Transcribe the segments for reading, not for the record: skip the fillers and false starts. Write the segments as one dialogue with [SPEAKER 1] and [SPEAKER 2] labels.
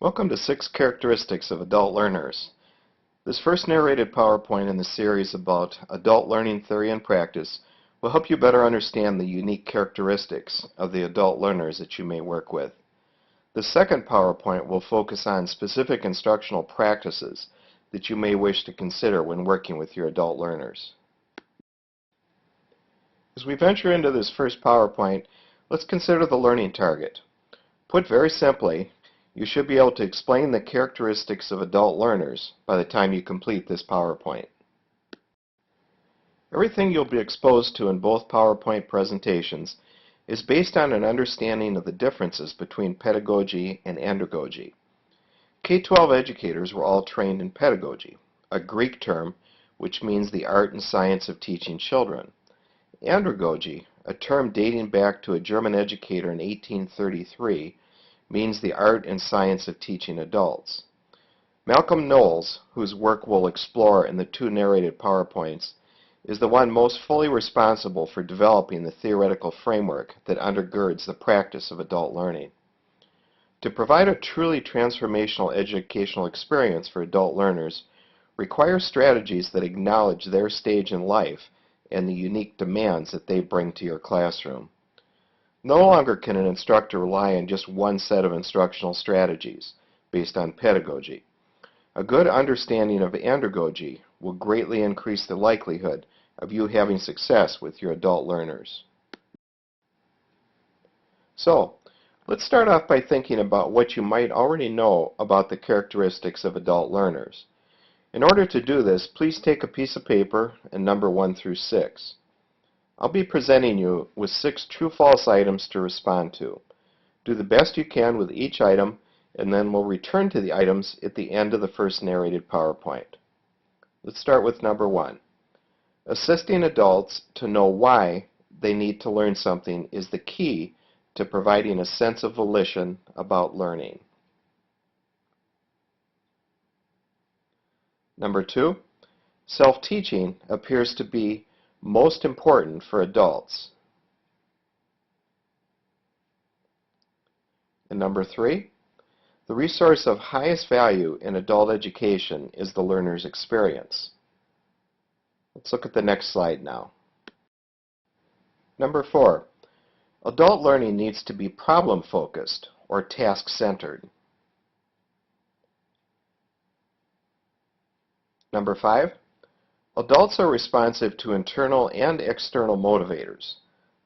[SPEAKER 1] Welcome to 6 Characteristics of Adult Learners. This first narrated PowerPoint in the series about adult learning theory and practice will help you better understand the unique characteristics of the adult learners that you may work with. The second PowerPoint will focus on specific instructional practices that you may wish to consider when working with your adult learners. As we venture into this first PowerPoint, let's consider the learning target. Put very simply, you should be able to explain the characteristics of adult learners by the time you complete this PowerPoint. Everything you'll be exposed to in both PowerPoint presentations is based on an understanding of the differences between pedagogy and andragogy. K-12 educators were all trained in pedagogy, a Greek term which means the art and science of teaching children. Andragogy, a term dating back to a German educator in 1833, means the art and science of teaching adults. Malcolm Knowles, whose work we'll explore in the 2 narrated PowerPoints, is the one most fully responsible for developing the theoretical framework that undergirds the practice of adult learning. To provide a truly transformational educational experience for adult learners requires strategies that acknowledge their stage in life and the unique demands that they bring to your classroom. No longer can an instructor rely on just one set of instructional strategies based on pedagogy. A good understanding of andragogy will greatly increase the likelihood of you having success with your adult learners. So, let's start off by thinking about what you might already know about the characteristics of adult learners. In order to do this, please take a piece of paper and number 1 through 6. I'll be presenting you with 6 true-false items to respond to. Do the best you can with each item, and then we'll return to the items at the end of the first narrated PowerPoint. Let's start with number 1. Assisting adults to know why they need to learn something is the key to providing a sense of volition about learning. Number 2. Self-teaching appears to be most important for adults. And number 3, the resource of highest value in adult education is the learner's experience. Let's look at the next slide now. Number 4, adult learning needs to be problem-focused or task-centered. Number 5, adults are responsive to internal and external motivators.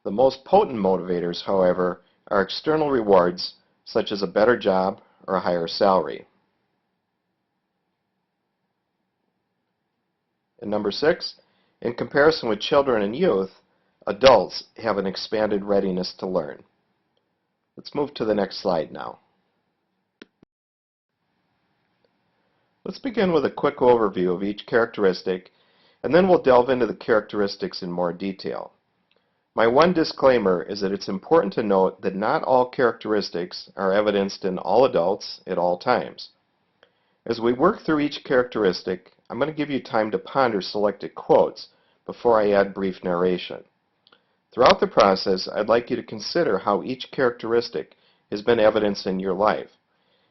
[SPEAKER 1] The most potent motivators, however, are external rewards such as a better job or a higher salary. And number 6, in comparison with children and youth, adults have an expanded readiness to learn. Let's move to the next slide now. Let's begin with a quick overview of each characteristic, and then we'll delve into the characteristics in more detail. My one disclaimer is that it's important to note that not all characteristics are evidenced in all adults at all times. As we work through each characteristic, I'm going to give you time to ponder selected quotes before I add brief narration. Throughout the process, I'd like you to consider how each characteristic has been evidenced in your life.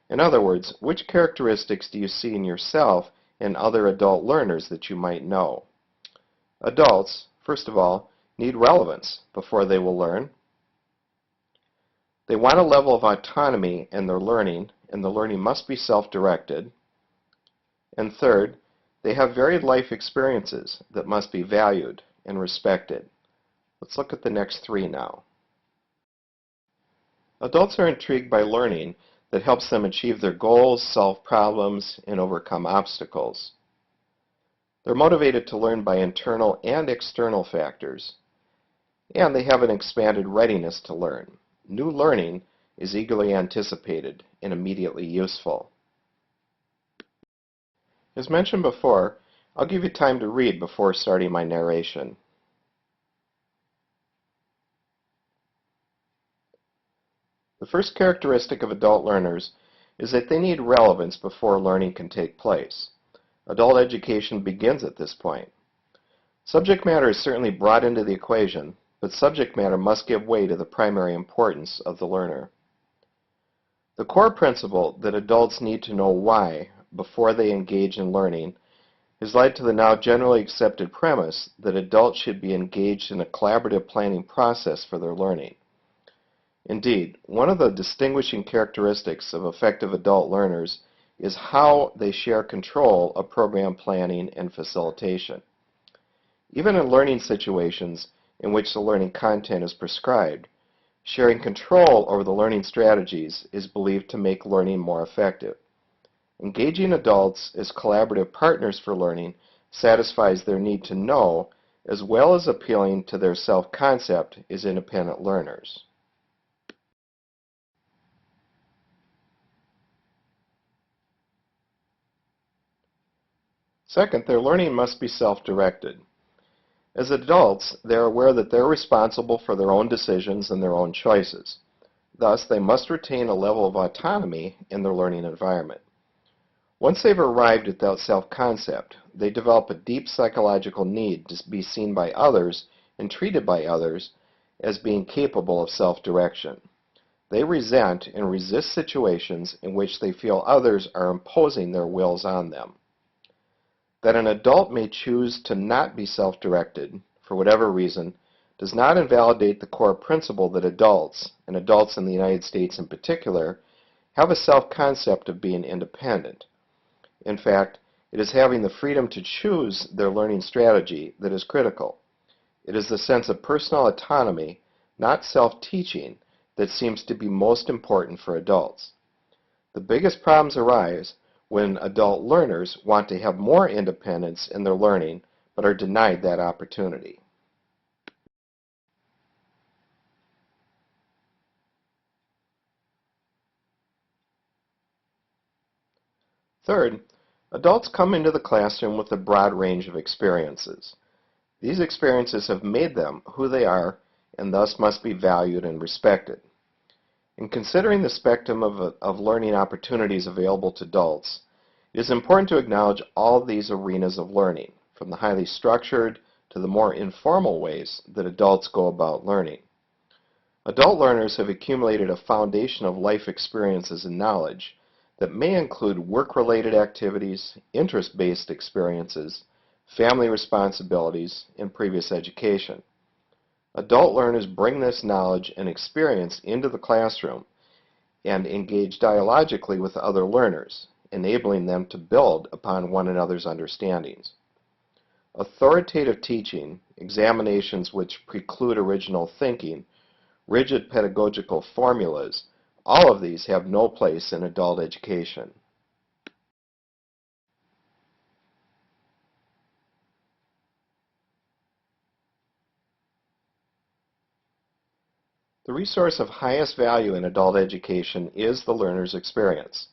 [SPEAKER 1] In other words, which characteristics do you see in yourself and other adult learners that you might know? Adults, first of all, need relevance before they will learn. They want a level of autonomy in their learning, and the learning must be self-directed. And third, they have varied life experiences that must be valued and respected. Let's look at the next 3 now. Adults are intrigued by learning that helps them achieve their goals, solve problems, and overcome obstacles. They're motivated to learn by internal and external factors, and they have an expanded readiness to learn. New learning is eagerly anticipated and immediately useful. As mentioned before, I'll give you time to read before starting my narration. The first characteristic of adult learners is that they need relevance before learning can take place. Adult education begins at this point. Subject matter is certainly brought into the equation, but subject matter must give way to the primary importance of the learner. The core principle that adults need to know why before they engage in learning has led to the now generally accepted premise that adults should be engaged in a collaborative planning process for their learning. Indeed, one of the distinguishing characteristics of effective adult learners is how they share control of program planning and facilitation. Even in learning situations in which the learning content is prescribed, sharing control over the learning strategies is believed to make learning more effective. Engaging adults as collaborative partners for learning satisfies their need to know, as well as appealing to their self-concept as independent learners. Second, their learning must be self-directed. As adults, they are aware that they're responsible for their own decisions and their own choices. Thus, they must retain a level of autonomy in their learning environment. Once they've arrived at that self-concept, they develop a deep psychological need to be seen by others and treated by others as being capable of self-direction. They resent and resist situations in which they feel others are imposing their wills on them. That an adult may choose to not be self-directed, for whatever reason, does not invalidate the core principle that adults, and adults in the United States in particular, have a self-concept of being independent. In fact, it is having the freedom to choose their learning strategy that is critical. It is the sense of personal autonomy, not self-teaching, that seems to be most important for adults. The biggest problems arise when adult learners want to have more independence in their learning but are denied that opportunity. Third, adults come into the classroom with a broad range of experiences. These experiences have made them who they are and thus must be valued and respected. In considering the spectrum of learning opportunities available to adults, it is important to acknowledge all these arenas of learning, from the highly structured to the more informal ways that adults go about learning. Adult learners have accumulated a foundation of life experiences and knowledge that may include work-related activities, interest-based experiences, family responsibilities, and previous education. Adult learners bring this knowledge and experience into the classroom and engage dialogically with other learners, enabling them to build upon one another's understandings. Authoritative teaching, examinations which preclude original thinking, rigid pedagogical formulas, all of these have no place in adult education. The resource of highest value in adult education is the learner's experience.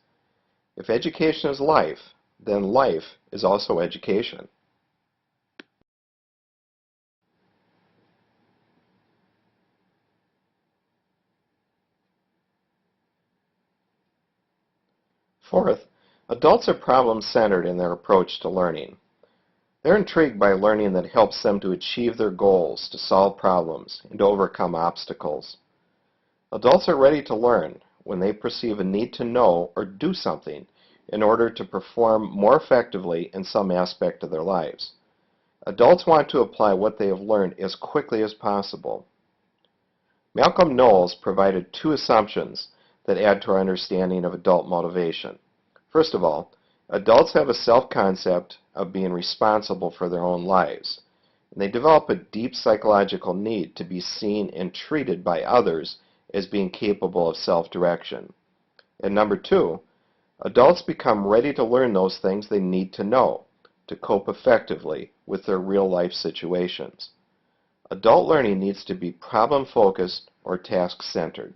[SPEAKER 1] If education is life, then life is also education. Fourth, adults are problem-centered in their approach to learning. They're intrigued by learning that helps them to achieve their goals, to solve problems, and to overcome obstacles. Adults are ready to learn when they perceive a need to know or do something in order to perform more effectively in some aspect of their lives. Adults want to apply what they have learned as quickly as possible. Malcolm Knowles provided two assumptions that add to our understanding of adult motivation. First of all, adults have a self-concept of being responsible for their own lives, and they develop a deep psychological need to be seen and treated by others as being capable of self-direction. And number two, adults become ready to learn those things they need to know to cope effectively with their real-life situations. Adult learning needs to be problem-focused or task-centered.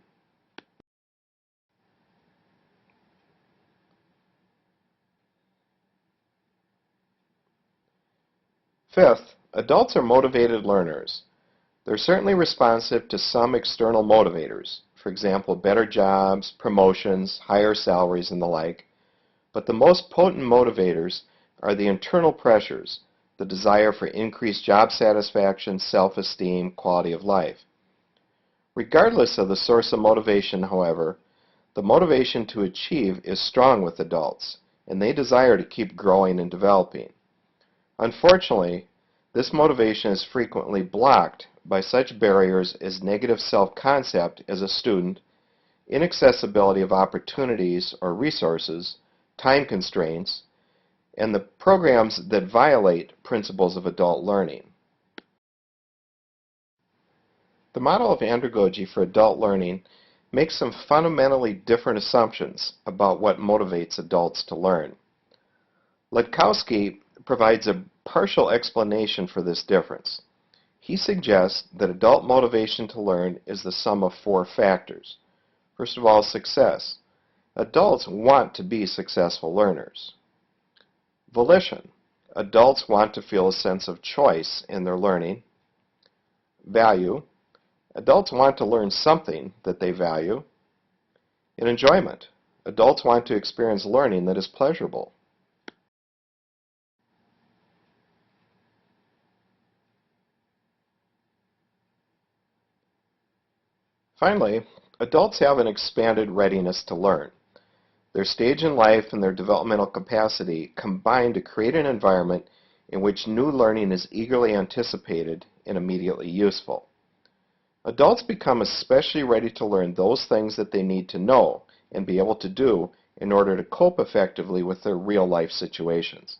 [SPEAKER 1] Fifth, adults are motivated learners. They're certainly responsive to some external motivators, for example, better jobs, promotions, higher salaries, and the like, but the most potent motivators are the internal pressures, the desire for increased job satisfaction, self-esteem, quality of life. Regardless of the source of motivation, however, The motivation to achieve is strong with adults, and they desire to keep growing and developing. Unfortunately, this motivation is frequently blocked by such barriers as negative self-concept as a student, inaccessibility of opportunities or resources, time constraints, and the programs that violate principles of adult learning. The model of andragogy for adult learning makes some fundamentally different assumptions about what motivates adults to learn. Letkowski provides a partial explanation for this difference. He suggests that adult motivation to learn is the sum of four factors. First of all, success. Adults want to be successful learners. Volition. Adults want to feel a sense of choice in their learning. Value. Adults want to learn something that they value. And enjoyment. Adults want to experience learning that is pleasurable. Finally, adults have an expanded readiness to learn. Their stage in life and their developmental capacity combine to create an environment in which new learning is eagerly anticipated and immediately useful. Adults become especially ready to learn those things that they need to know and be able to do in order to cope effectively with their real-life situations.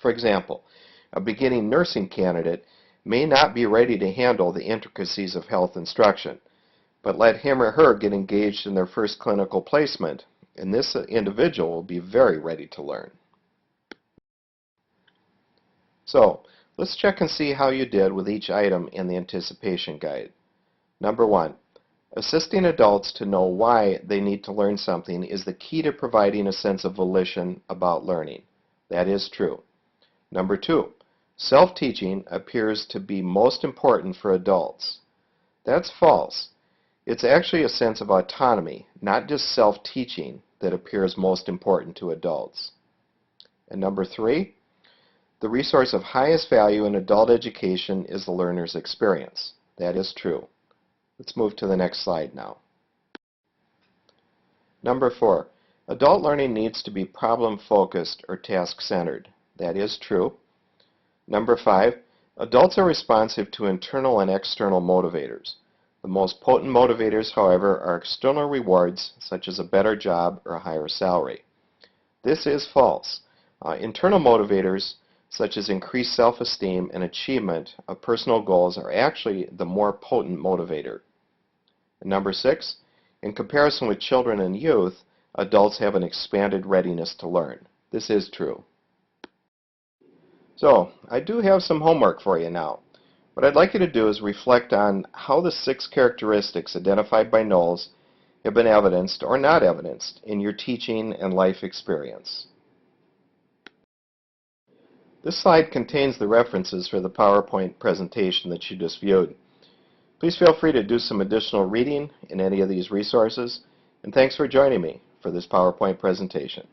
[SPEAKER 1] For example, a beginning nursing candidate may not be ready to handle the intricacies of health instruction, but let him or her get engaged in their first clinical placement, and this individual will be very ready to learn. So, let's check and see how you did with each item in the anticipation guide. Number 1, assisting adults to know why they need to learn something is the key to providing a sense of volition about learning. That is true. Number 2, self-teaching appears to be most important for adults. That's false. It's actually a sense of autonomy, not just self-teaching, that appears most important to adults. And number 3, the resource of highest value in adult education is the learner's experience. That is true. Let's move to the next slide now. Number 4, adult learning needs to be problem-focused or task-centered. That is true. Number 5, adults are responsive to internal and external motivators. The most potent motivators, however, are external rewards, such as a better job or a higher salary. This is false. Internal motivators, such as increased self-esteem and achievement of personal goals, are actually the more potent motivator. And number 6, in comparison with children and youth, adults have an expanded readiness to learn. This is true. So, I do have some homework for you now. What I'd like you to do is reflect on how the 6 characteristics identified by Knowles have been evidenced or not evidenced in your teaching and life experience. This slide contains the references for the PowerPoint presentation that you just viewed. Please feel free to do some additional reading in any of these resources, and thanks for joining me for this PowerPoint presentation.